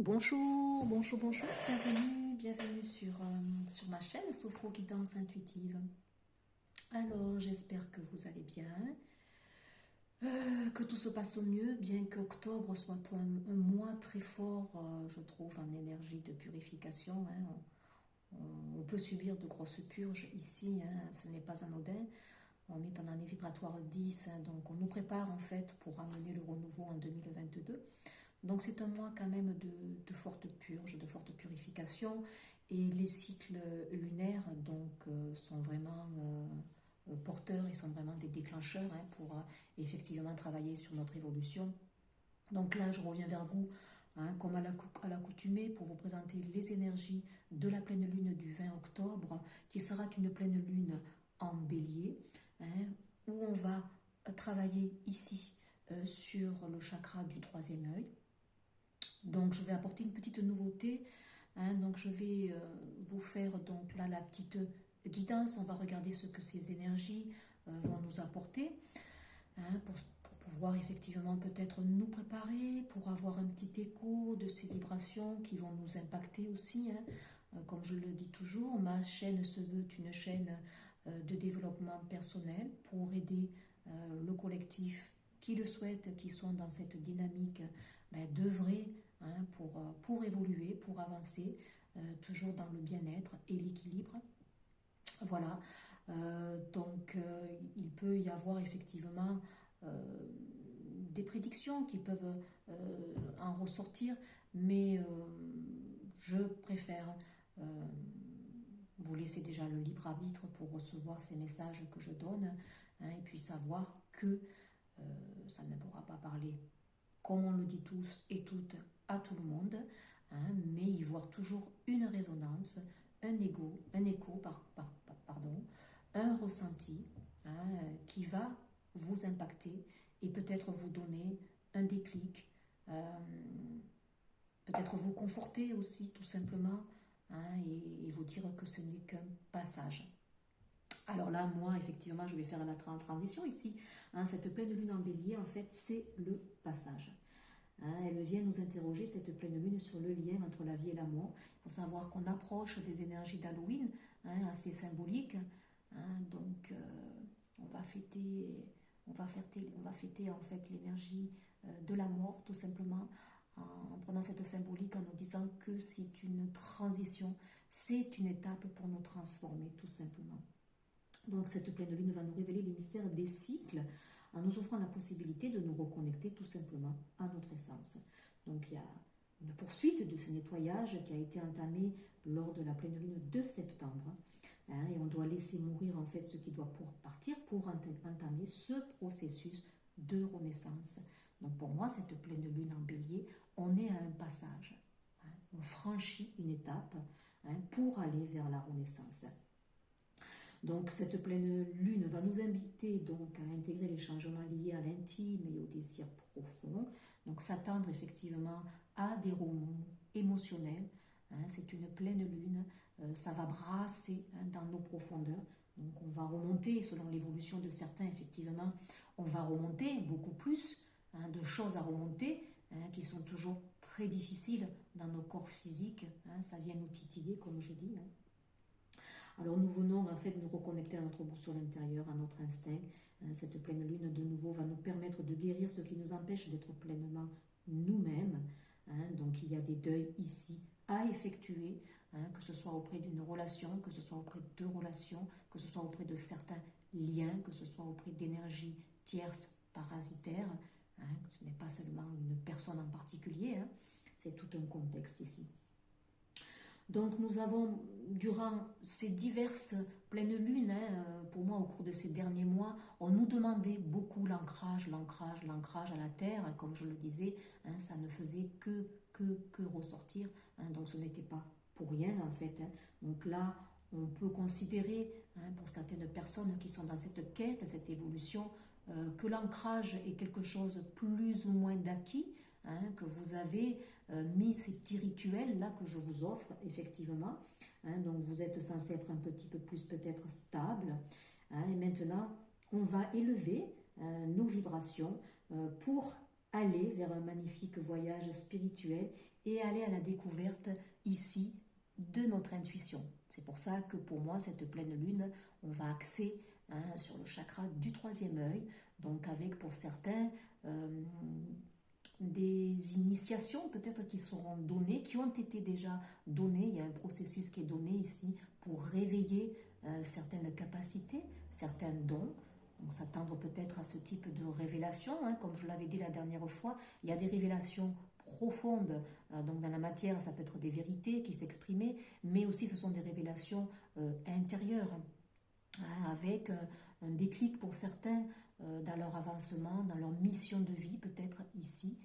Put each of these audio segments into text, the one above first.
Bonjour, bonjour, bonjour, bienvenue sur ma chaîne Sophro Guidance Intuitive. Alors, j'espère que vous allez bien, que tout se passe au mieux, bien qu'octobre soit un mois très fort, je trouve, en énergie de purification. On peut subir de grosses purges ici, ce n'est pas anodin. On est en année vibratoire 10, donc on nous prépare en fait pour amener le renouveau en 2022. Donc c'est un mois quand même de fortes purges, de fortes purifications, et les cycles lunaires sont vraiment porteurs et sont vraiment des déclencheurs pour effectivement travailler sur notre évolution. Donc là je reviens vers vous comme à l'accoutumée pour vous présenter les énergies de la pleine lune du 20 octobre qui sera une pleine lune en bélier, où on va travailler ici sur le chakra du troisième œil. Donc je vais apporter une petite nouveauté. Donc je vais vous faire donc là la petite guidance. On va regarder ce que ces énergies vont nous apporter pour pouvoir effectivement peut-être nous préparer, pour avoir un petit écho de ces vibrations qui vont nous impacter aussi. Comme je le dis toujours, ma chaîne se veut une chaîne de développement personnel pour aider le collectif qui le souhaite, qui sont dans cette dynamique d'œuvrer pour évoluer, pour avancer, toujours dans le bien-être et l'équilibre. Voilà, il peut y avoir effectivement des prédictions qui peuvent en ressortir, mais je préfère vous laisser déjà le libre arbitre pour recevoir ces messages que je donne, et puis savoir que ça ne pourra pas parler, comme on le dit tous et toutes, à tout le monde, mais y voir toujours une résonance, un écho, pardon, un ressenti qui va vous impacter et peut-être vous donner un déclic, peut-être vous conforter aussi tout simplement, et vous dire que ce n'est qu'un passage. Alors là, moi, effectivement, je vais faire la transition ici. Cette pleine lune en bélier, en fait, c'est le passage. Elle vient nous interroger, cette pleine lune, sur le lien entre la vie et la mort. Il faut savoir qu'on approche des énergies d'Halloween, assez symboliques. Donc, on va fêter, on va fêter en fait l'énergie de la mort, tout simplement, en prenant cette symbolique, en nous disant que c'est une transition, c'est une étape pour nous transformer, tout simplement. Donc cette pleine lune va nous révéler les mystères des cycles en nous offrant la possibilité de nous reconnecter tout simplement à notre essence. Donc il y a une poursuite de ce nettoyage qui a été entamé lors de la pleine lune de septembre. Et on doit laisser mourir en fait ce qui doit partir pour entamer ce processus de renaissance. Donc pour moi, cette pleine lune en bélier, on est à un passage. On franchit une étape pour aller vers la renaissance. Donc cette pleine lune va nous inviter donc à intégrer les changements liés à l'intime et au désir profond. Donc s'attendre effectivement à des remous émotionnels. C'est une pleine lune, ça va brasser dans nos profondeurs. Donc on va remonter, selon l'évolution de certains, effectivement, on va remonter beaucoup plus de choses à remonter qui sont toujours très difficiles dans nos corps physiques. Ça vient nous titiller, comme je dis. Alors nous venons en fait nous reconnecter à notre boussole intérieure, à notre instinct. Cette pleine lune de nouveau va nous permettre de guérir ce qui nous empêche d'être pleinement nous-mêmes. Donc il y a des deuils ici à effectuer, que ce soit auprès d'une relation, que ce soit auprès de deux relations, que ce soit auprès de certains liens, que ce soit auprès d'énergies tierces parasitaires. Ce n'est pas seulement une personne en particulier, c'est tout un contexte ici. Donc nous avons, durant ces diverses pleines lunes, pour moi au cours de ces derniers mois, on nous demandait beaucoup l'ancrage à la terre. Comme je le disais, ça ne faisait que ressortir. Donc ce n'était pas pour rien en fait. Donc là, on peut considérer, pour certaines personnes qui sont dans cette quête, cette évolution, que l'ancrage est quelque chose plus ou moins d'acquis, que vous avez mis ces petits rituels là que je vous offre effectivement, donc vous êtes censé être un petit peu plus peut-être stable, et maintenant on va élever nos vibrations pour aller vers un magnifique voyage spirituel et aller à la découverte ici de notre intuition. C'est pour ça que pour moi, cette pleine lune, on va axer sur le chakra du troisième œil, donc avec pour certains des initiations peut-être qui seront données, qui ont été déjà données. Il y a un processus qui est donné ici pour réveiller certaines capacités, certains dons. Donc s'attendre peut-être à ce type de révélation, comme je l'avais dit la dernière fois, il y a des révélations profondes, donc dans la matière ça peut être des vérités qui s'exprimaient, mais aussi ce sont des révélations intérieures, avec un déclic pour certains dans leur avancement, dans leur mission de vie peut-être ici.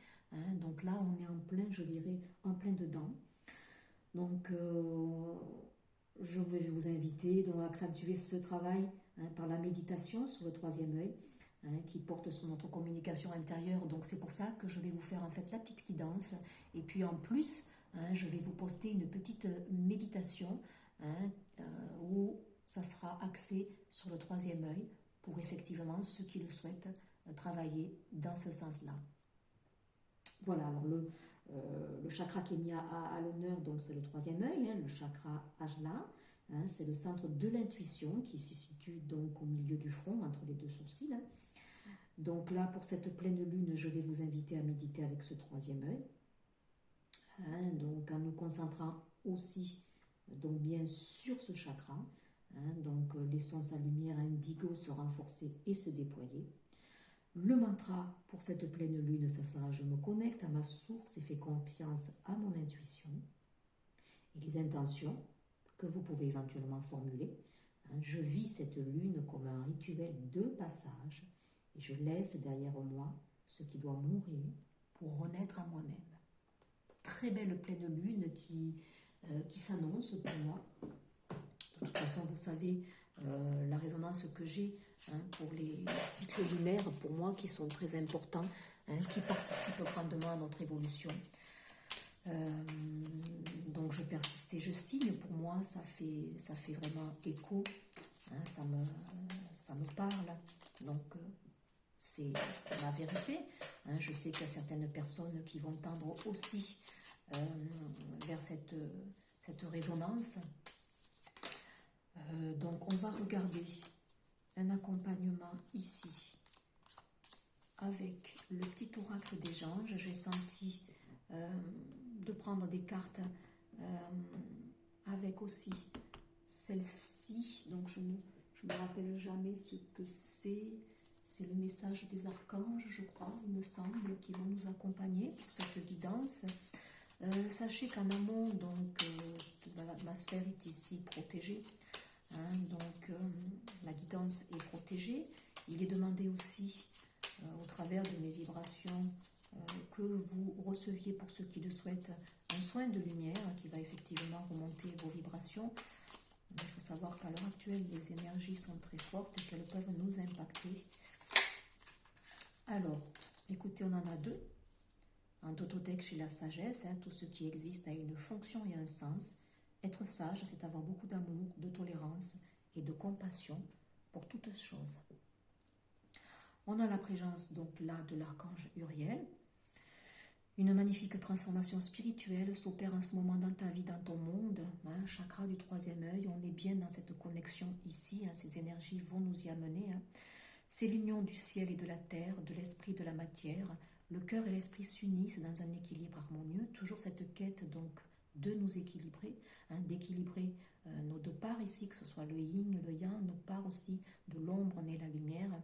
Donc là on est en plein, je dirais, en plein dedans. Donc je vais vous inviter donc, à accentuer ce travail par la méditation sur le troisième œil, qui porte sur notre communication intérieure. Donc c'est pour ça que je vais vous faire en fait la petite guidance. Et puis en plus, je vais vous poster une petite méditation où ça sera axé sur le troisième œil pour effectivement ceux qui le souhaitent travailler dans ce sens-là. Voilà, alors le chakra qui est mis à l'honneur, donc c'est le troisième œil, le chakra Ajna. C'est le centre de l'intuition qui se situe donc au milieu du front, entre les deux sourcils. Donc là, pour cette pleine lune, je vais vous inviter à méditer avec ce troisième œil. Donc en nous concentrant aussi donc bien sur ce chakra. Donc laissons sa lumière indigo se renforcer et se déployer. Le mantra pour cette pleine lune, ça sera « Je me connecte à ma source et fais confiance à mon intuition ». Et les intentions que vous pouvez éventuellement formuler. Je vis cette lune comme un rituel de passage et je laisse derrière moi ce qui doit mourir pour renaître à moi-même. Très belle pleine lune qui s'annonce pour moi. De toute façon, vous savez la résonance que j'ai pour les cycles lunaires, pour moi, qui sont très importants, qui participent grandement à notre évolution. Donc je persiste et je signe, pour moi ça fait vraiment écho, ça me parle, donc c'est la vérité. Je sais qu'il y a certaines personnes qui vont tendre aussi vers cette résonance. Donc on va regarder un accompagnement ici avec le petit oracle des anges. J'ai senti de prendre des cartes avec aussi celle-ci, donc je me rappelle jamais ce que c'est le message des archanges, je crois, il me semble, qui vont nous accompagner pour cette guidance. Sachez qu'en amont, donc ma sphère est ici protégée, donc la guidance est protégée. Il est demandé aussi au travers de mes vibrations que vous receviez, pour ceux qui le souhaitent, un soin de lumière qui va effectivement remonter vos vibrations. Il faut savoir qu'à l'heure actuelle, les énergies sont très fortes et qu'elles peuvent nous impacter. Alors, écoutez, on en a deux. En Tototec, chez la sagesse, tout ce qui existe a une fonction et un sens. Être sage, c'est avoir beaucoup d'amour, de tolérance et de compassion pour toutes choses. On a la présence donc là de l'archange Uriel. Une magnifique transformation spirituelle s'opère en ce moment dans ta vie, dans ton monde. Chakra du troisième œil, on est bien dans cette connexion ici. Ces énergies vont nous y amener. C'est l'union du ciel et de la terre, de l'esprit et de la matière. Le cœur et l'esprit s'unissent dans un équilibre harmonieux. Toujours cette quête donc de nous équilibrer, d'équilibrer nos deux parts ici, que ce soit le yin, le yang, nos parts aussi de l'ombre et la lumière.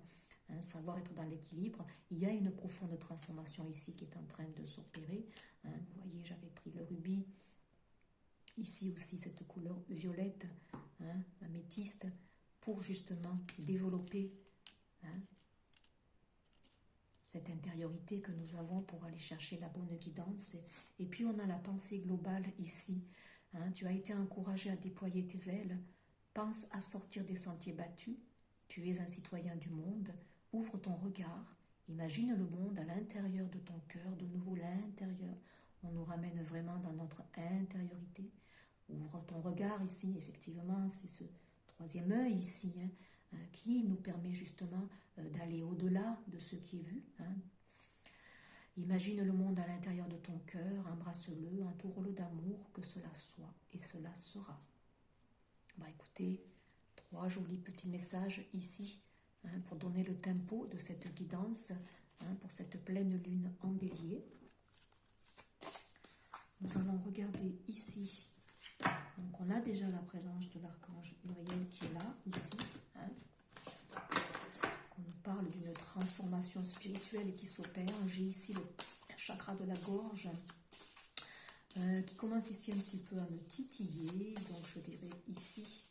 Savoir être dans l'équilibre. Il y a une profonde transformation ici qui est en train de s'opérer. Vous voyez, j'avais pris le rubis. Ici aussi, cette couleur violette, améthyste, pour justement développer cette intériorité que nous avons pour aller chercher la bonne guidance. Et puis, on a la pensée globale ici. Tu as été encouragé à déployer tes ailes. Pense à sortir des sentiers battus. Tu es un citoyen du monde. Ouvre ton regard, imagine le monde à l'intérieur de ton cœur, de nouveau l'intérieur. On nous ramène vraiment dans notre intériorité. Ouvre ton regard ici, effectivement, c'est ce troisième œil ici, qui nous permet justement d'aller au-delà de ce qui est vu. Imagine le monde à l'intérieur de ton cœur, embrasse-le, entoure-le d'amour, que cela soit et cela sera. Écoutez, 3 jolis petits messages ici pour donner le tempo de cette guidance, pour cette pleine lune en bélier. Nous allons regarder ici. Donc on a déjà la présence de l'archange Uriel qui est là, ici. On nous parle d'une transformation spirituelle qui s'opère. J'ai ici le chakra de la gorge qui commence ici un petit peu à me titiller. Donc je dirais ici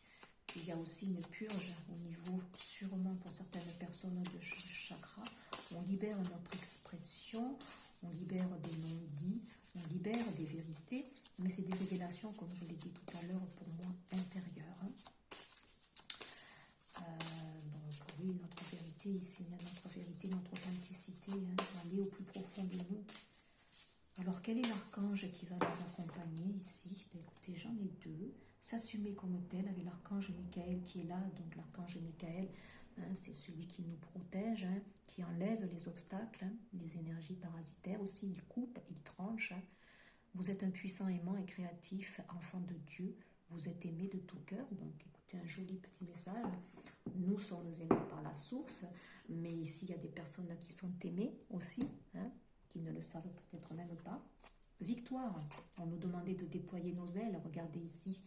qu'il y a aussi une purge au niveau, sûrement pour certaines personnes, de chakra. On libère notre expression, on libère des non-dits, on libère des vérités, mais c'est des révélations, comme je l'ai dit tout à l'heure, pour moi, intérieures. Donc oui, notre vérité ici, notre vérité, notre authenticité, aller au plus profond de nous. Alors, quel est l'archange qui va nous accompagner ici? Écoutez, j'en ai 2. S'assumer comme tel avec l'archange Michael qui est là. Donc, l'archange Michael, c'est celui qui nous protège, qui enlève les obstacles, les énergies parasitaires aussi. Il coupe, il tranche. Vous êtes un puissant aimant et créatif, enfant de Dieu. Vous êtes aimé de tout cœur. Donc, écoutez, un joli petit message. Nous sommes aimés par la source, mais ici, il y a des personnes qui sont aimées aussi, qui ne le savent peut-être même pas. Victoire, on nous demandait de déployer nos ailes. Regardez ici,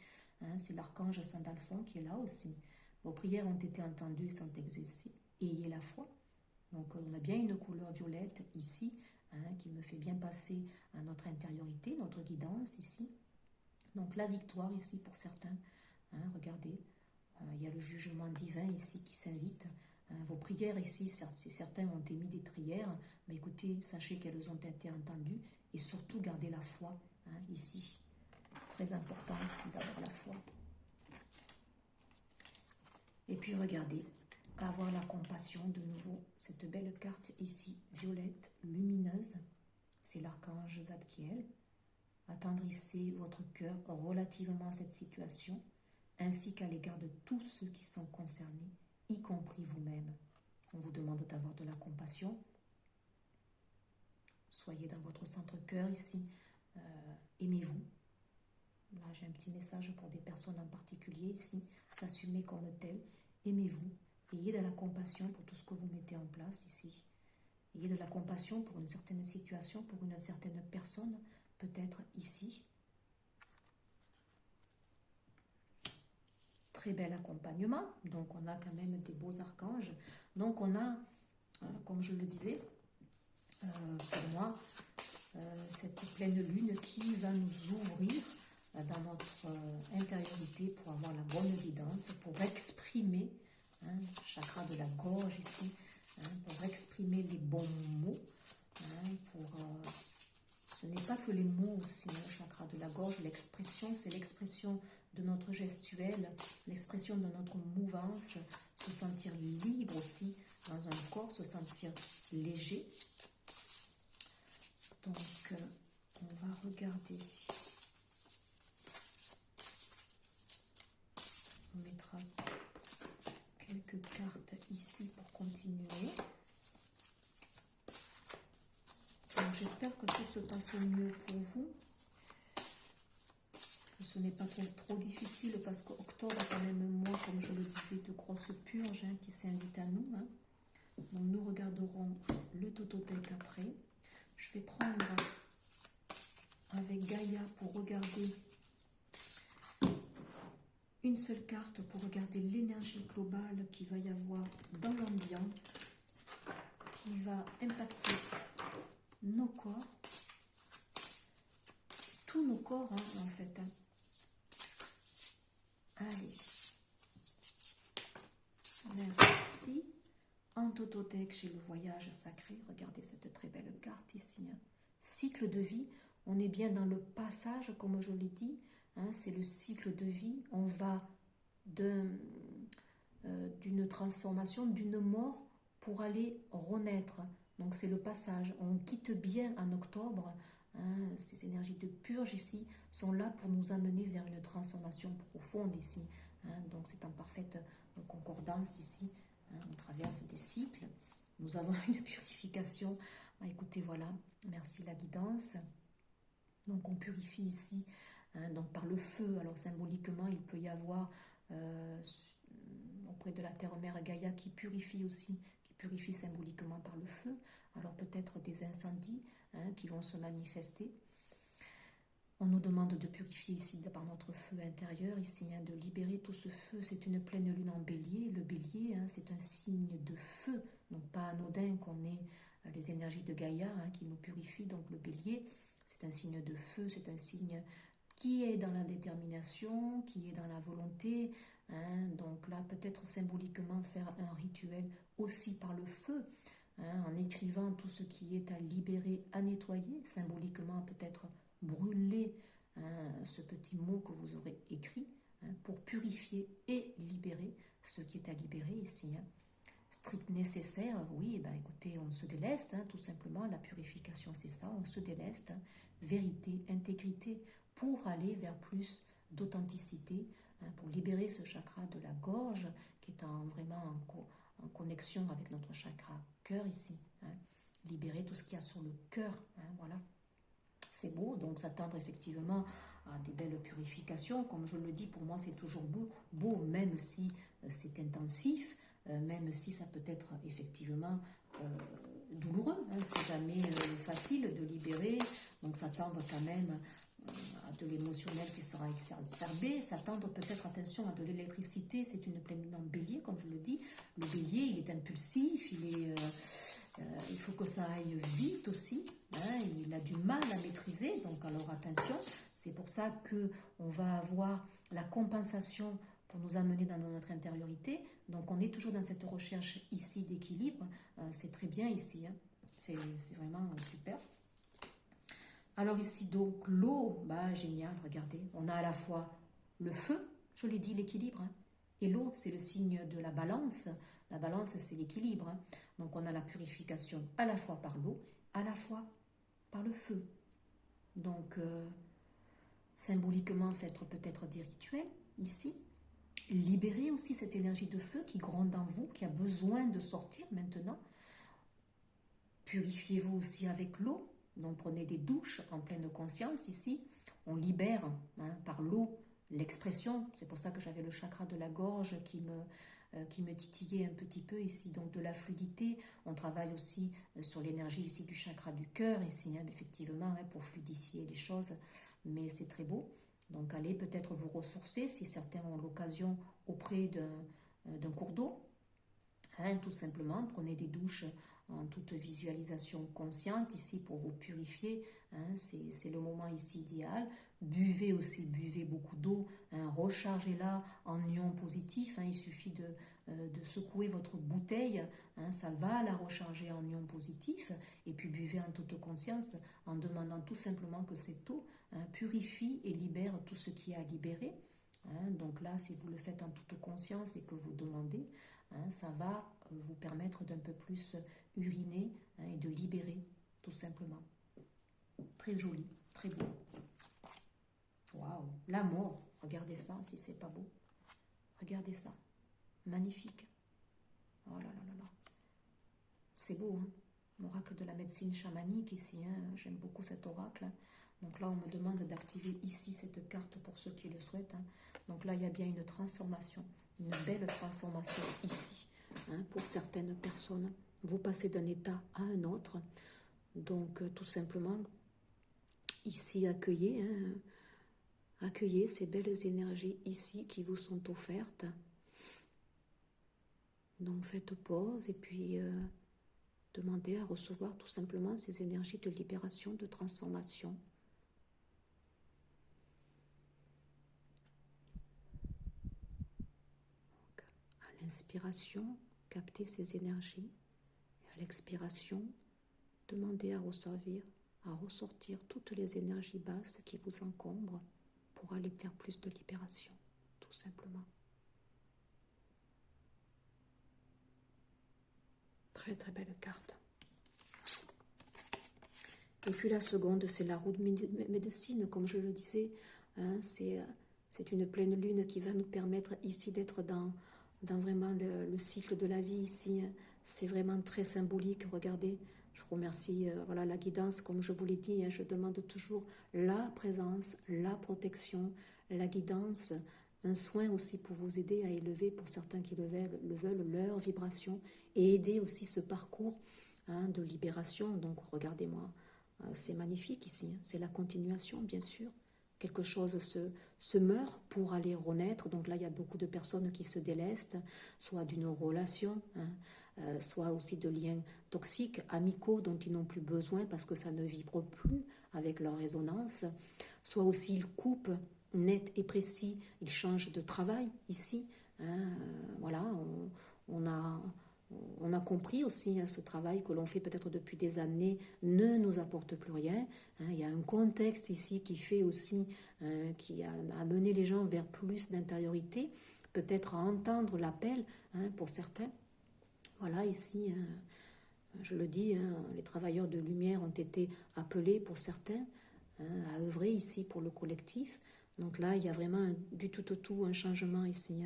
c'est l'archange Saint-Alphon qui est là aussi. Vos prières ont été entendues et sont exaucées. Ayez la foi. Donc, on a bien une couleur violette ici, qui me fait bien passer à notre intériorité, notre guidance ici. Donc, la victoire ici pour certains. Regardez, il y a le jugement divin ici qui s'invite. Vos prières ici, si certains ont émis des prières, mais écoutez, sachez qu'elles ont été entendues et surtout gardez la foi ici. Très important aussi d'avoir la foi. Et puis regardez, avoir la compassion, de nouveau, cette belle carte ici, violette, lumineuse, c'est l'archange Zadkiel. Attendrissez votre cœur relativement à cette situation, ainsi qu'à l'égard de tous ceux qui sont concernés, y compris vous-même. On vous demande d'avoir de la compassion. Soyez dans votre centre-cœur ici. Aimez-vous. Là, j'ai un petit message pour des personnes en particulier ici. S'assumer comme tel. Aimez-vous. Ayez de la compassion pour tout ce que vous mettez en place ici. Ayez de la compassion pour une certaine situation, pour une certaine personne, peut-être ici. Très bel accompagnement. Donc, on a quand même des beaux archanges. Donc, on a, comme je le disais, pour moi, cette pleine lune qui va nous ouvrir dans notre intériorité pour avoir la bonne guidance, pour exprimer, chakra de la gorge ici, pour exprimer les bons mots, ce n'est pas que les mots aussi, le chakra de la gorge, l'expression, c'est l'expression de notre gestuelle, l'expression de notre mouvance, se sentir libre aussi dans un corps, se sentir léger. Donc, on va regarder. On mettra quelques cartes ici pour continuer. Donc, j'espère que tout se passe au mieux pour vous. Que ce n'est pas trop difficile parce qu'octobre est quand même un mois, comme je le disais, de grosses purges qui s'invitent à nous. Donc, nous regarderons le Tototec après. Je vais prendre avec Gaïa pour regarder une seule carte, pour regarder l'énergie globale qu'il va y avoir dans l'ambiance, qui va impacter nos corps, tous nos corps en fait. Allez, merci. En Tototec, chez le voyage sacré, regardez cette très belle carte ici. Cycle de vie, on est bien dans le passage, comme je l'ai dit. C'est le cycle de vie. On va d'une transformation, d'une mort pour aller renaître. Donc c'est le passage. On quitte bien en octobre. Ces énergies de purge ici sont là pour nous amener vers une transformation profonde ici. Donc c'est en parfaite concordance ici. On traverse des cycles. Nous avons une purification Écoutez, voilà, merci la guidance. Donc on purifie ici, hein, donc par le feu. Alors symboliquement, il peut y avoir auprès de la terre-mère Gaïa qui purifie aussi, qui purifie symboliquement par le feu. Alors peut-être des incendies, hein, qui vont se manifester. On nous demande de purifier ici par notre feu intérieur, ici, hein, de libérer tout ce feu. C'est une pleine lune en bélier. Le bélier, hein, c'est un signe de feu, donc pas anodin qu'on ait les énergies de Gaïa, hein, qui nous purifient. Donc le bélier, c'est un signe de feu, c'est un signe qui est dans la détermination, qui est dans la volonté. Hein. Donc là, peut-être symboliquement faire un rituel aussi par le feu, hein, en écrivant tout ce qui est à libérer, à nettoyer, symboliquement peut-être brûler, hein, ce petit mot que vous aurez écrit, hein, pour purifier et libérer ce qui est à libérer ici. Hein. Strict nécessaire, oui, ben écoutez, on se déleste, hein, tout simplement, la purification c'est ça, on se déleste, hein, vérité, intégrité, pour aller vers plus d'authenticité, hein, pour libérer ce chakra de la gorge qui est vraiment en connexion avec notre chakra cœur ici, hein, libérer tout ce qu'il y a sur le cœur, hein, voilà. C'est beau, donc s'attendre effectivement à des belles purifications. Comme je le dis, pour moi, c'est toujours beau, même si c'est intensif, même si ça peut être effectivement douloureux. Hein, c'est jamais facile de libérer. Donc s'attendre quand même à de l'émotionnel qui sera exacerbé, s'attendre peut-être, attention, à de l'électricité. C'est une pleine lune en bélier, comme je le dis. Le bélier, il est impulsif, il faut que ça aille vite aussi, hein, il a du mal à maîtriser, donc alors attention, c'est pour ça qu'on va avoir la compensation pour nous amener dans notre intériorité, donc on est toujours dans cette recherche ici d'équilibre, c'est très bien ici, hein, c'est vraiment super. Alors ici donc l'eau, bah génial, regardez, on a à la fois le feu, je l'ai dit, l'équilibre, hein, et l'eau c'est le signe de la balance c'est l'équilibre, hein. Donc on a la purification à la fois par l'eau, à la fois par le feu. Donc symboliquement, faites peut-être des rituels ici. Libérez aussi cette énergie de feu qui gronde en vous, qui a besoin de sortir maintenant. Purifiez-vous aussi avec l'eau. Donc prenez des douches en pleine conscience ici. On libère, hein, par l'eau l'expression. C'est pour ça que j'avais le chakra de la gorge qui me titillait un petit peu ici, donc de la fluidité. On travaille aussi sur l'énergie ici du chakra du cœur ici, hein, effectivement, hein, pour fluidifier les choses, mais c'est très beau. Donc allez peut-être vous ressourcer si certains ont l'occasion auprès d'un cours d'eau, hein, tout simplement, prenez des douches en toute visualisation consciente ici pour vous purifier, hein, c'est le moment ici idéal. Buvez aussi, buvez beaucoup d'eau, hein, rechargez-la en ions positifs, hein, il suffit de secouer votre bouteille, hein, ça va la recharger en ions positifs, et puis buvez en toute conscience en demandant tout simplement que cette eau, hein, purifie et libère tout ce qui est à libérer. Hein, donc là, si vous le faites en toute conscience et que vous demandez, hein, ça va vous permettre d'un peu plus uriner, hein, et de libérer, tout simplement. Très joli, très beau. Waouh, la mort, regardez ça, si c'est pas beau. Regardez ça, magnifique. Oh là là là là. C'est beau, hein. L'oracle de la médecine chamanique ici, hein. J'aime beaucoup cet oracle. Donc là, on me demande d'activer ici cette carte pour ceux qui le souhaitent, hein. Donc là, il y a bien une transformation, une belle transformation ici, hein, pour certaines personnes. Vous passez d'un état à un autre. Donc, tout simplement, ici, accueillez ces belles énergies ici qui vous sont offertes. Donc, faites pause et puis demandez à recevoir tout simplement ces énergies de libération, de transformation. Donc, à l'inspiration, captez ces énergies. Et à l'expiration, demandez à ressortir toutes les énergies basses qui vous encombrent pour aller vers plus de libération, tout simplement. Très très belle carte. Et puis la seconde, c'est la roue de médecine, comme je le disais, hein, c'est une pleine lune qui va nous permettre ici d'être dans vraiment le cycle de la vie ici. C'est vraiment très symbolique, regardez, Je remercie voilà, la guidance, comme je vous l'ai dit, hein, je demande toujours la présence, la protection, la guidance, un soin aussi pour vous aider à élever, pour certains qui le veulent, leur vibration et aider aussi ce parcours hein, de libération. Donc regardez-moi, c'est magnifique ici, hein. C'est la continuation bien sûr. Quelque chose se meurt pour aller renaître. Donc là, il y a beaucoup de personnes qui se délestent, soit d'une relation, hein, soit aussi de liens toxiques, amicaux, dont ils n'ont plus besoin parce que ça ne vibre plus avec leur résonance, soit aussi ils coupent net et précis, ils changent de travail ici. Hein, voilà, on a compris aussi hein, ce travail que l'on fait peut-être depuis des années ne nous apporte plus rien. Hein, il y a un contexte ici qui fait aussi, qui a amené les gens vers plus d'intériorité, peut-être à entendre l'appel hein, pour certains. Voilà, ici, je le dis, hein, les travailleurs de lumière ont été appelés pour certains hein, à œuvrer ici pour le collectif. Donc là, il y a vraiment du tout au tout un changement ici.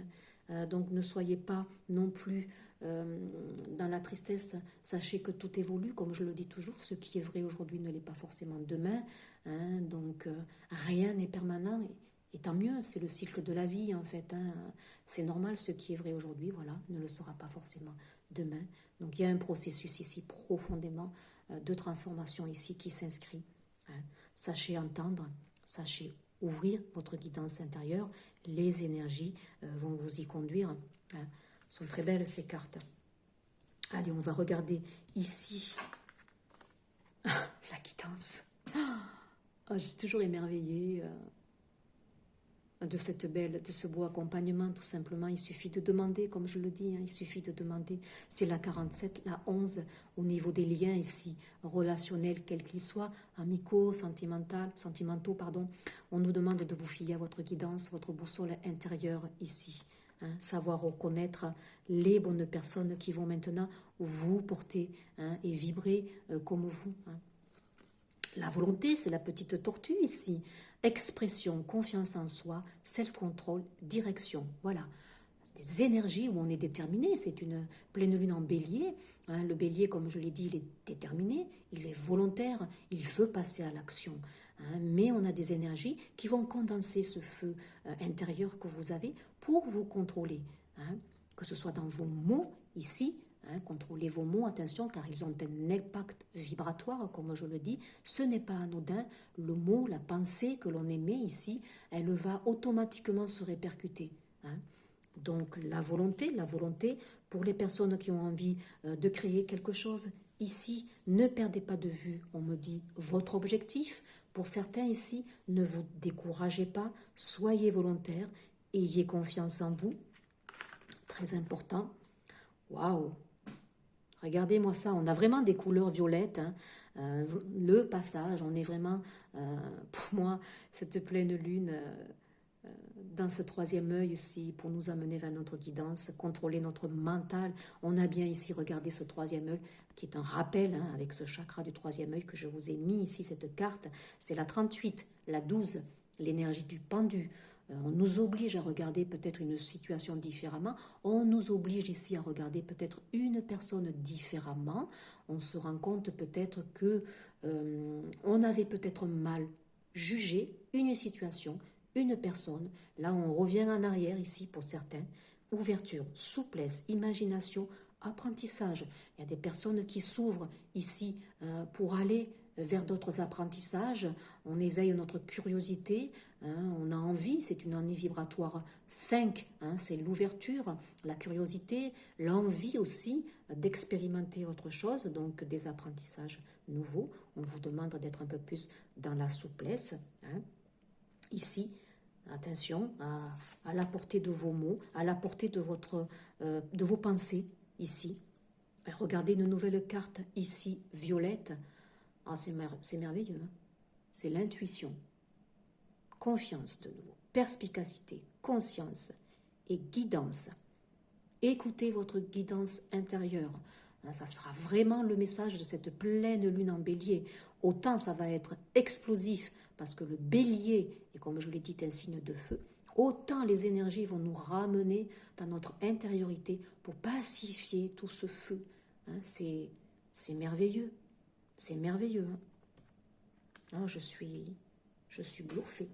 Hein. Donc ne soyez pas non plus dans la tristesse. Sachez que tout évolue, comme je le dis toujours. Ce qui est vrai aujourd'hui ne l'est pas forcément demain. Hein. Donc rien n'est permanent. Et tant mieux, c'est le cycle de la vie en fait. Hein. C'est normal, ce qui est vrai aujourd'hui, voilà, ne le sera pas forcément demain. Donc il y a un processus ici profondément de transformation ici qui s'inscrit. Hein. Sachez entendre, sachez ouvrir votre guidance intérieure. Les énergies vont vous y conduire. Hein. Sont très belles ces cartes. Allez, on va regarder ici la guidance. Oh, je suis toujours émerveillée de ce beau accompagnement, tout simplement. Il suffit de demander, comme je le dis, hein, il suffit de demander. C'est la 47, la 11, au niveau des liens ici, relationnels, quels qu'ils soient, amicaux, sentimentaux, pardon. On nous demande de vous fier à votre guidance, votre boussole intérieure ici. Hein, savoir reconnaître les bonnes personnes qui vont maintenant vous porter hein, et vibrer comme vous. Hein. La volonté, c'est la petite tortue ici. Expression, confiance en soi, self-control, direction. Voilà. Des énergies où on est déterminé. C'est une pleine lune en bélier. Hein, le bélier, comme je l'ai dit, il est déterminé, il est volontaire, il veut passer à l'action. Hein, mais on a des énergies qui vont condenser ce feu intérieur que vous avez pour vous contrôler. Hein, que ce soit dans vos mots ici, hein, contrôlez vos mots, attention, car ils ont un impact vibratoire, comme je le dis. Ce n'est pas anodin. Le mot, la pensée que l'on émet ici, elle va automatiquement se répercuter. Hein. Donc la volonté pour les personnes qui ont envie de créer quelque chose. Ici, ne perdez pas de vue, on me dit, votre objectif. Pour certains ici, ne vous découragez pas, soyez volontaire, ayez confiance en vous. Très important. Waouh! Regardez-moi ça, on a vraiment des couleurs violettes. Hein. Le passage, on est vraiment, pour moi, cette pleine lune dans ce troisième œil ici, pour nous amener vers notre guidance, contrôler notre mental. On a bien ici regardé ce troisième œil, qui est un rappel, hein, avec ce chakra du troisième œil que je vous ai mis ici, cette carte. C'est la 38, la 12, l'énergie du pendu. On nous oblige à regarder peut-être une situation différemment. On nous oblige ici à regarder peut-être une personne différemment. On se rend compte peut-être que on avait peut-être mal jugé une situation, une personne. Là, on revient en arrière ici pour certains. Ouverture, souplesse, imagination, apprentissage. Il y a des personnes qui s'ouvrent ici pour aller vers d'autres apprentissages. On éveille notre curiosité, hein, on a envie, c'est une année vibratoire 5, hein, c'est l'ouverture, la curiosité, l'envie aussi d'expérimenter autre chose, donc des apprentissages nouveaux. On vous demande d'être un peu plus dans la souplesse. Hein. Ici, attention à la portée de vos mots, à la portée de vos pensées, ici. Regardez une nouvelle carte, ici, violette. Ah, c'est merveilleux, hein. C'est l'intuition, confiance de nouveau, perspicacité, conscience et guidance. Écoutez votre guidance intérieure. Ça sera vraiment le message de cette pleine lune en bélier. Autant ça va être explosif, parce que le bélier, et comme je l'ai dit, est un signe de feu, autant les énergies vont nous ramener dans notre intériorité pour pacifier tout ce feu. Hein, c'est merveilleux. C'est merveilleux. Hein. Ah, je suis bluffée.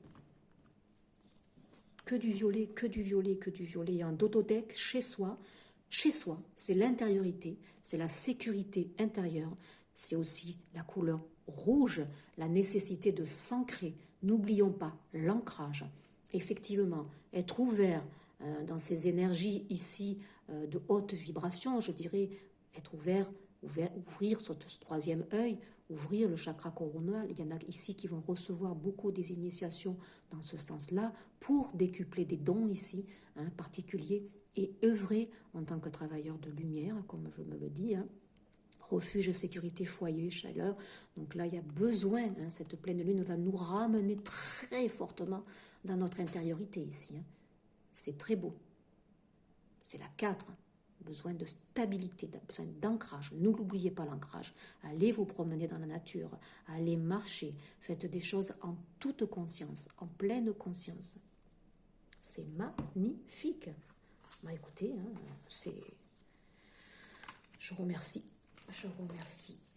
Que du violet, que du violet, que du violet. Un dododeck chez soi, c'est l'intériorité, c'est la sécurité intérieure. C'est aussi la couleur rouge, la nécessité de s'ancrer. N'oublions pas l'ancrage. Effectivement, être ouvert dans ces énergies ici de haute vibration, je dirais être ouvrir ce troisième œil, ouvrir le chakra coronal. Il y en a ici qui vont recevoir beaucoup des initiations dans ce sens-là pour décupler des dons ici, particuliers, et œuvrer en tant que travailleur de lumière, comme je me le dis, refuge, sécurité, foyer, chaleur. Donc là, il y a besoin, cette pleine lune va nous ramener très fortement dans notre intériorité ici. C'est très beau. C'est la 4. Besoin de stabilité, besoin d'ancrage. Ne l'oubliez pas l'ancrage. Allez vous promener dans la nature, allez marcher, faites des choses en toute conscience, en pleine conscience. C'est magnifique. Bah écoutez, je remercie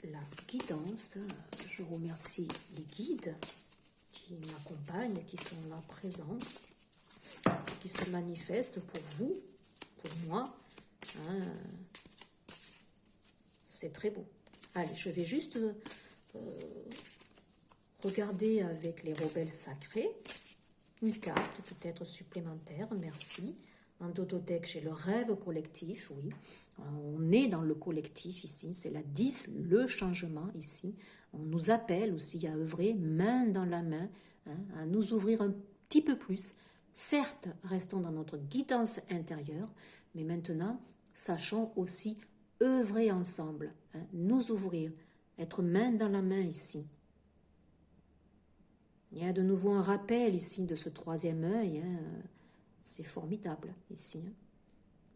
la guidance, je remercie les guides qui m'accompagnent, qui sont là présents, qui se manifestent pour vous, pour moi. C'est très beau. Allez, je vais juste regarder avec les rebelles sacrés une carte peut-être supplémentaire, merci. En dododeck, j'ai le rêve collectif, oui. On est dans le collectif ici, c'est la 10, le changement ici. On nous appelle aussi à œuvrer main dans la main, à nous ouvrir un petit peu plus. Certes, restons dans notre guidance intérieure, mais maintenant, sachons aussi œuvrer ensemble, nous ouvrir, être main dans la main ici. Il y a de nouveau un rappel ici de ce troisième œil, c'est formidable ici.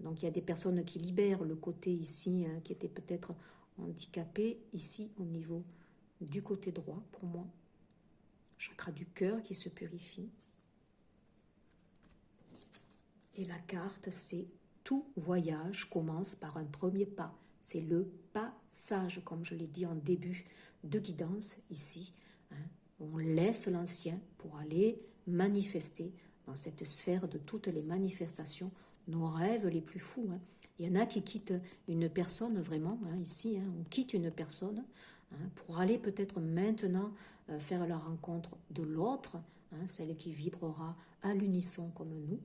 Donc il y a des personnes qui libèrent le côté ici, qui était peut-être handicapé, ici au niveau du côté droit pour moi. Chakra du cœur qui se purifie. Et la carte, c'est tout voyage commence par un premier pas. C'est le passage, comme je l'ai dit en début de guidance ici. On laisse l'ancien pour aller manifester dans cette sphère de toutes les manifestations nos rêves les plus fous. Il y en a qui quittent une personne vraiment, ici, on quitte une personne pour aller peut-être maintenant faire la rencontre de l'autre, celle qui vibrera à l'unisson comme nous.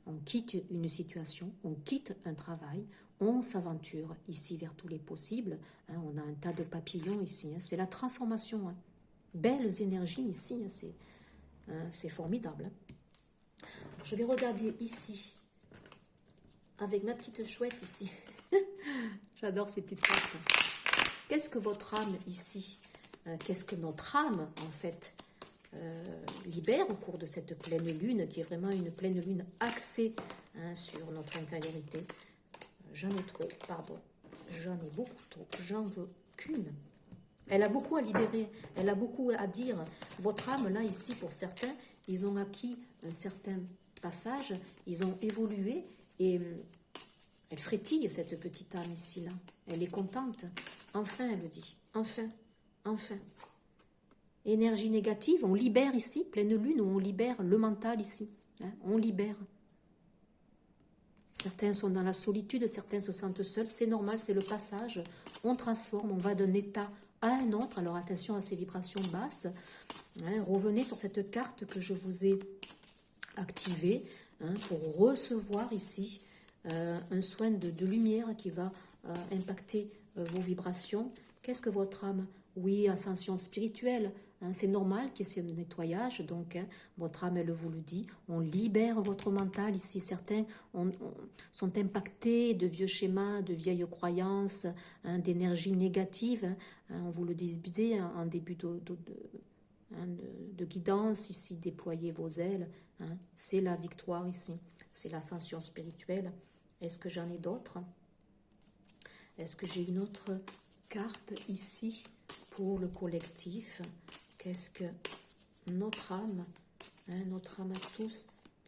On quitte une situation, on quitte un travail, on s'aventure ici vers tous les possibles. On a un tas de papillons ici, c'est la transformation. Belles énergies ici, c'est formidable. Je vais regarder ici, avec ma petite chouette ici. J'adore ces petites cartes. Qu'est-ce que votre âme ici, qu'est-ce que notre âme en fait libère au cours de cette pleine lune, qui est vraiment une pleine lune axée sur notre intériorité. J'en ai trop, pardon. J'en ai beaucoup trop. J'en veux qu'une. Elle a beaucoup à libérer, elle a beaucoup à dire. Votre âme, là, ici, pour certains, ils ont acquis un certain passage, ils ont évolué, et elle frétille, cette petite âme ici, là. Elle est contente. Enfin, elle le dit. Enfin, enfin. Énergie négative, on libère ici, pleine lune, où on libère le mental ici. On libère. Certains sont dans la solitude, certains se sentent seuls, c'est normal, c'est le passage. On transforme, on va d'un état à un autre. Alors attention à ces vibrations basses. Revenez sur cette carte que je vous ai activée pour recevoir ici un soin de lumière qui va impacter vos vibrations. Qu'est-ce que votre âme? Oui, ascension spirituelle. C'est normal qu'il y ait ce nettoyage, donc votre âme, elle vous le dit. On libère votre mental ici. Certains sont impactés de vieux schémas, de vieilles croyances, d'énergie négative. On vous le disait en début de guidance ici. Déployez vos ailes. C'est la victoire ici. C'est l'ascension spirituelle. Est-ce que j'en ai d'autres? Est-ce que j'ai une autre carte ici pour le collectif? Qu'est-ce que notre âme à tous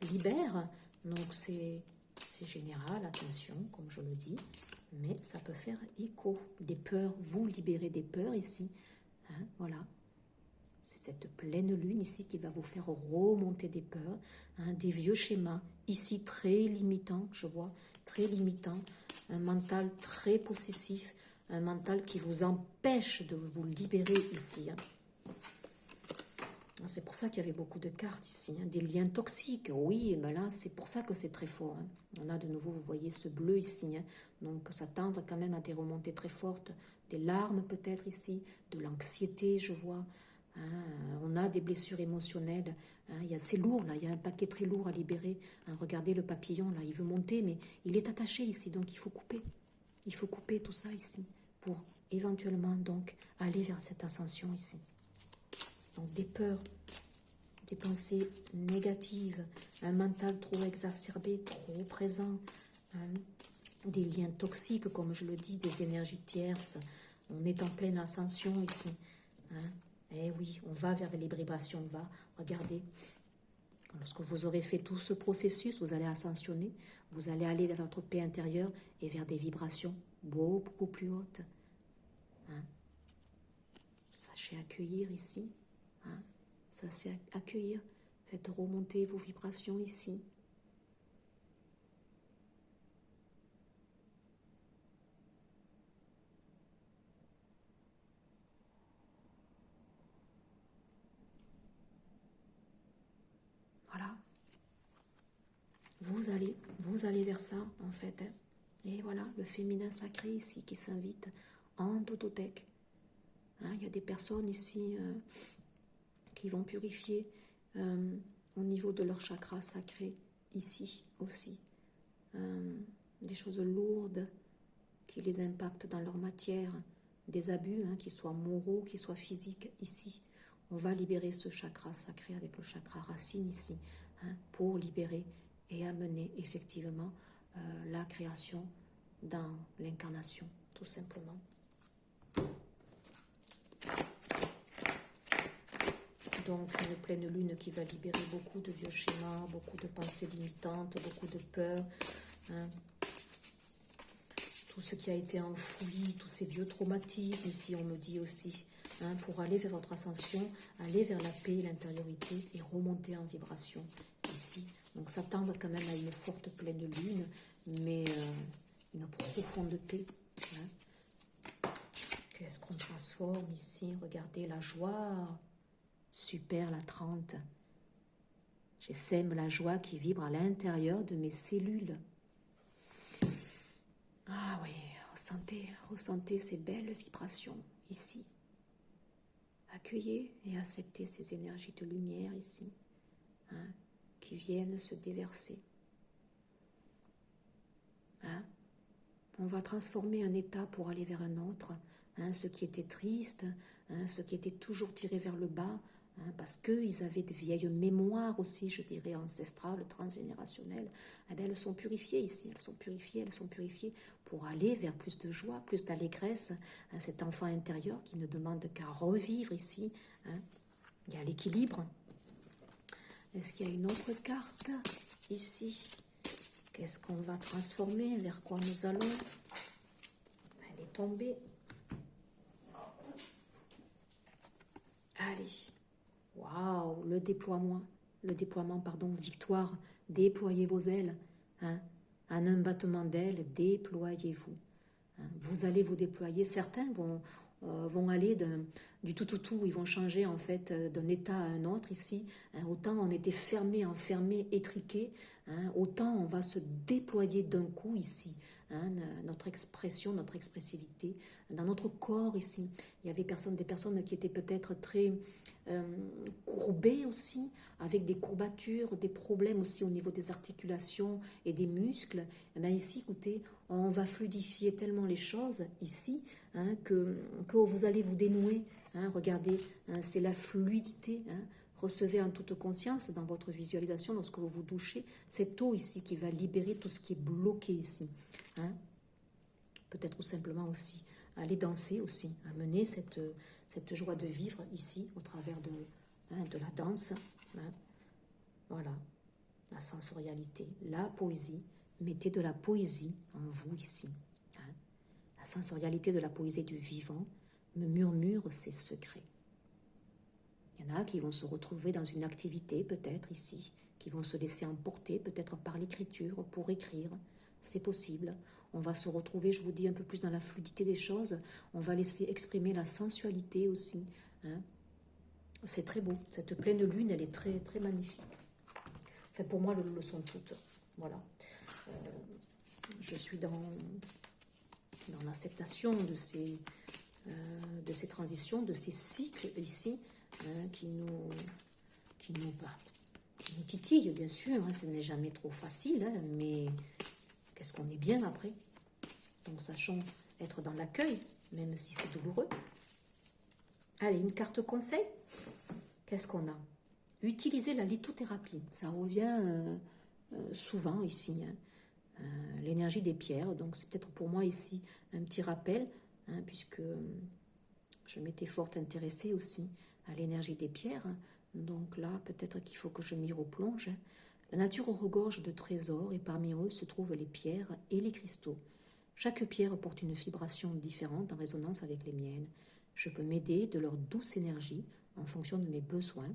libère? Donc c'est général, attention, comme je le dis, mais ça peut faire écho. Des peurs, vous libérez des peurs ici. hein, voilà. C'est cette pleine lune ici qui va vous faire remonter des peurs, hein, des vieux schémas, ici très limitants, je vois, très limitants, un mental très possessif, un mental qui vous empêche de vous libérer ici. Hein. C'est pour ça qu'il y avait beaucoup de cartes ici, hein, des liens toxiques, oui, ben là c'est pour ça que c'est très fort. Hein. On a de nouveau, vous voyez ce bleu ici, hein, donc ça tendre quand même à des remontées très fortes, des larmes peut-être ici, de l'anxiété, je vois. Hein, on a des blessures émotionnelles, hein, c'est lourd là, il y a un paquet très lourd à libérer. Hein, regardez le papillon là, il veut monter mais il est attaché ici, donc il faut couper. Il faut couper tout ça ici pour éventuellement donc aller vers cette ascension ici. Donc des peurs, des pensées négatives, un mental trop exacerbé, trop présent, hein, des liens toxiques comme je le dis, des énergies tierces. On est en pleine ascension ici. Hein. Eh oui, on va vers les vibrations, on va, regardez, lorsque vous aurez fait tout ce processus, vous allez ascensionner, vous allez aller vers votre paix intérieure et vers des vibrations beaucoup plus hautes. Hein. Sachez accueillir ici, hein. Sachez accueillir, faites remonter vos vibrations ici. Voilà. Vous allez vers ça, en fait. Hein. Et voilà, le féminin sacré ici qui s'invite en totothèque. Hein, il y a des personnes ici qui vont purifier au niveau de leur chakra sacré, ici aussi. Des choses lourdes qui les impactent dans leur matière, des abus, hein, qu'ils soient moraux, qu'ils soient physiques, ici. On va libérer ce chakra sacré avec le chakra racine ici, hein, pour libérer et amener effectivement la création dans l'incarnation, tout simplement. Donc une pleine lune qui va libérer beaucoup de vieux schémas, beaucoup de pensées limitantes, beaucoup de peurs, hein. Tout ce qui a été enfoui, tous ces vieux traumatismes, ici on me dit aussi, hein, pour aller vers votre ascension, aller vers la paix, l'intériorité et remonter en vibration ici. Donc ça tend quand même à une forte pleine lune, mais une profonde paix. Hein. Qu'est-ce qu'on transforme ici? Regardez la joie. Super la 30. J'essaime la joie qui vibre à l'intérieur de mes cellules. Ah oui, ressentez ces belles vibrations ici. Accueillez et acceptez ces énergies de lumière ici, hein, qui viennent se déverser. Hein. On va transformer un état pour aller vers un autre. Hein, ce qui était triste, hein, ce qui était toujours tiré vers le bas, hein, parce qu'ils avaient de vieilles mémoires aussi, je dirais, ancestrales, transgénérationnelles, eh bien, elles sont purifiées ici, elles sont purifiées pour aller vers plus de joie, plus d'allégresse, hein, cet enfant intérieur qui ne demande qu'à revivre ici. Hein. Il y a l'équilibre. Est-ce qu'il y a une autre carte ici? Qu'est-ce qu'on va transformer? Vers quoi nous allons? Elle est tombée. Allez. Waouh, le déploiement, pardon, victoire. Déployez vos ailes. Hein. En un battement d'ailes, déployez-vous. Hein. Vous allez vous déployer. Certains vont aller du tout au tout. Ils vont changer en fait d'un état à un autre ici. Hein. Autant on était fermé, enfermé, étriqué. Hein. Autant on va se déployer d'un coup ici. Hein, notre expression, notre expressivité, dans notre corps ici. Il y avait des personnes qui étaient peut-être très courbées aussi, avec des courbatures, des problèmes aussi au niveau des articulations et des muscles. Et bien ici, écoutez, on va fluidifier tellement les choses ici, hein, que vous allez vous dénouer. Hein, regardez, hein, c'est la fluidité. Hein. Recevez en toute conscience dans votre visualisation, lorsque vous vous douchez, cette eau ici qui va libérer tout ce qui est bloqué ici. Hein. Peut-être tout simplement aussi aller danser aussi, amener cette joie de vivre ici au travers de la danse. Hein. Voilà, la sensorialité, la poésie. Mettez de la poésie en vous ici. Hein. La sensorialité de la poésie du vivant, me murmure ses secrets. Il y en a qui vont se retrouver dans une activité peut-être ici, qui vont se laisser emporter peut-être par l'écriture pour écrire. C'est possible. On va se retrouver, je vous dis, un peu plus dans la fluidité des choses. On va laisser exprimer la sensualité aussi. Hein. C'est très beau. Cette pleine lune, elle est très, très magnifique. Enfin, pour moi, elles le sont toutes. Voilà. Je suis dans l'acceptation de ces transitions, de ces cycles ici, hein, qui nous titillent, bien sûr. Hein, ce n'est jamais trop facile, hein, mais qu'est-ce qu'on est bien après. Donc, sachons être dans l'accueil, même si c'est douloureux. Allez, une carte conseil. Qu'est-ce qu'on a? Utiliser la lithothérapie. Ça revient souvent ici. Hein. L'énergie des pierres. Donc, c'est peut-être pour moi ici un petit rappel, hein, puisque je m'étais fort intéressée aussi à l'énergie des pierres. Donc là, peut-être qu'il faut que je m'y replonge. La nature regorge de trésors et parmi eux se trouvent les pierres et les cristaux. Chaque pierre porte une vibration différente en résonance avec les miennes. Je peux m'aider de leur douce énergie en fonction de mes besoins.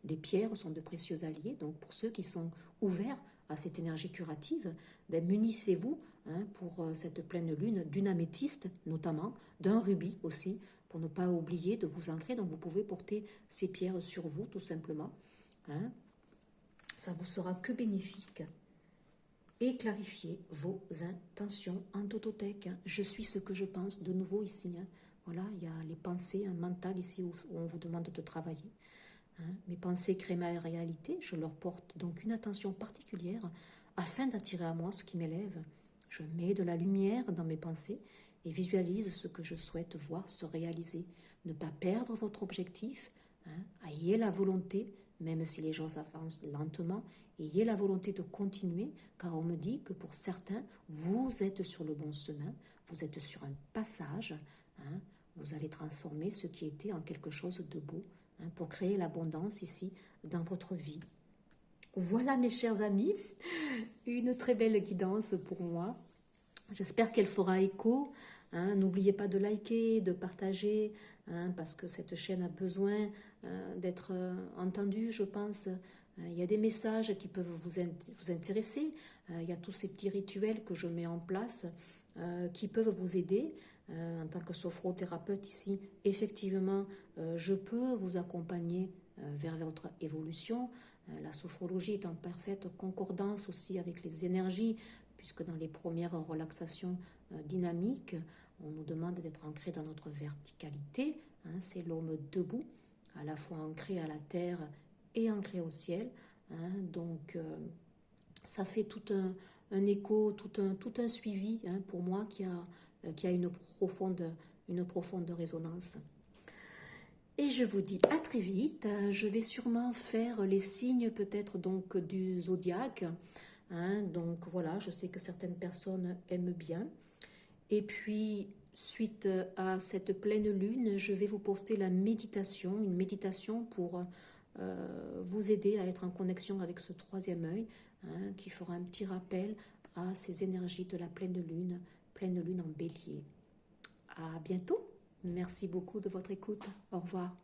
Les pierres sont de précieux alliés, donc pour ceux qui sont ouverts à cette énergie curative, munissez-vous pour cette pleine lune d'une améthyste notamment, d'un rubis aussi, pour ne pas oublier de vous ancrer. Donc vous pouvez porter ces pierres sur vous tout simplement. Hein. Ça vous sera que bénéfique. Et clarifiez vos intentions en totothèque. Je suis ce que je pense de nouveau ici. Hein. Voilà, il y a les pensées mentales ici où on vous demande de travailler. Hein. Mes pensées créent ma réalité. Je leur porte donc une attention particulière afin d'attirer à moi ce qui m'élève. Je mets de la lumière dans mes pensées et visualise ce que je souhaite voir se réaliser. Ne pas perdre votre objectif. Hein. Ayez la volonté, même si les gens avancent lentement, ayez la volonté de continuer, car on me dit que pour certains, vous êtes sur le bon chemin, vous êtes sur un passage, hein, vous allez transformer ce qui était en quelque chose de beau, hein, pour créer l'abondance ici dans votre vie. Voilà mes chers amis, une très belle guidance pour moi. J'espère qu'elle fera écho. Hein. N'oubliez pas de liker, de partager, hein, parce que cette chaîne a besoin d'être entendue, je pense. Il y a des messages qui peuvent vous intéresser. Il y a tous ces petits rituels que je mets en place qui peuvent vous aider. En tant que sophrothérapeute ici, effectivement, je peux vous accompagner vers votre évolution. La sophrologie est en parfaite concordance aussi avec les énergies, puisque dans les premières relaxations dynamiques, on nous demande d'être ancré dans notre verticalité. Hein, c'est l'homme debout, à la fois ancré à la terre et ancré au ciel. Hein, donc, ça fait tout un écho, tout un suivi, hein, pour moi qui a une profonde résonance. Et je vous dis à très vite. Je vais sûrement faire les signes peut-être donc du zodiaque. Hein, donc voilà, je sais que certaines personnes aiment bien. Et puis, suite à cette pleine lune, je vais vous poster la méditation, une méditation pour vous aider à être en connexion avec ce troisième œil, hein, qui fera un petit rappel à ces énergies de la pleine lune en bélier. À bientôt. Merci beaucoup de votre écoute. Au revoir.